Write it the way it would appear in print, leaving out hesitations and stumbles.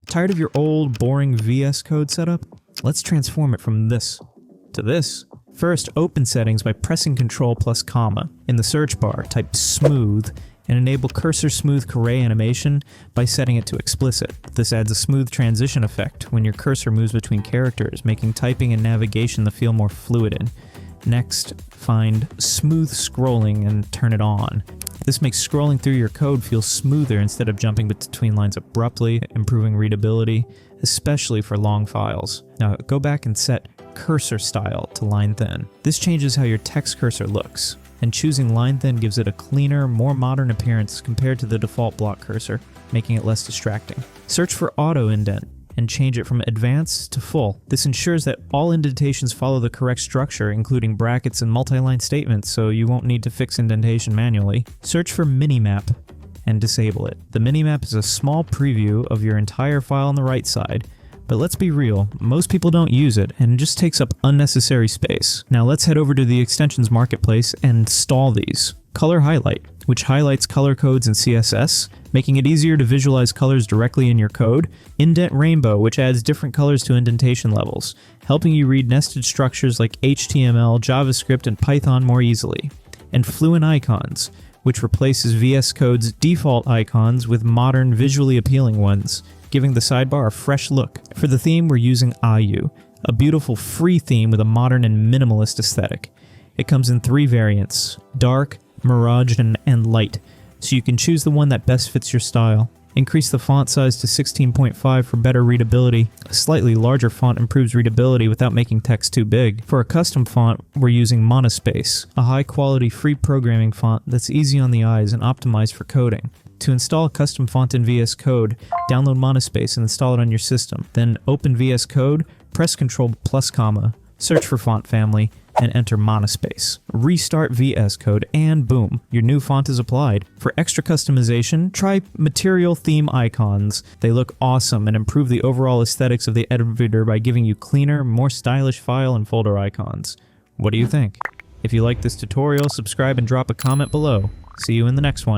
Tired of your old, boring VS Code setup? Let's transform it from this to this. First, open settings by pressing Ctrl plus comma. In the search bar, type smooth and enable cursor smooth caret animation by setting it to explicit. This adds a smooth transition effect when your cursor moves between characters, making typing and navigation the feel more fluid in. Next, find smooth scrolling and turn it on. This makes scrolling through your code feel smoother instead of jumping between lines abruptly, improving readability, especially for long files. Now go back and set cursor style to line thin. This changes how your text cursor looks, and choosing line thin gives it a cleaner, more modern appearance compared to the default block cursor, making it less distracting. Search for auto indent and change it from advanced to full. This ensures that all indentations follow the correct structure, including brackets and multi-line statements, so you won't need to fix indentation manually. Search for minimap and disable it. The minimap is a small preview of your entire file on the right side, but let's be real, most people don't use it, and it just takes up unnecessary space. Now let's head over to the extensions marketplace and install these. Color Highlight, which highlights color codes in CSS, making it easier to visualize colors directly in your code. Indent Rainbow, which adds different colors to indentation levels, helping you read nested structures like HTML, JavaScript, and Python more easily. And Fluent Icons, which replaces VS Code's default icons with modern, visually appealing ones, giving the sidebar a fresh look. For the theme, we're using Ayu, a beautiful free theme with a modern and minimalist aesthetic. It comes in 3 variants: dark, mirage, and light, so you can choose the one that best fits your style. Increase the font size to 16.5 for better readability. A slightly larger font improves readability without making text too big. For a custom font, we're using Monospace, a high-quality free programming font that's easy on the eyes and optimized for coding. To install a custom font in VS Code, download Monospace and install it on your system. Then open VS Code, press Ctrl plus comma, search for font family, and enter Monospace. Restart VS Code, and boom, your new font is applied. For extra customization, try Material Theme Icons. They look awesome and improve the overall aesthetics of the editor by giving you cleaner, more stylish file and folder icons. What do you think? If you like this tutorial, subscribe and drop a comment below. See you in the next one.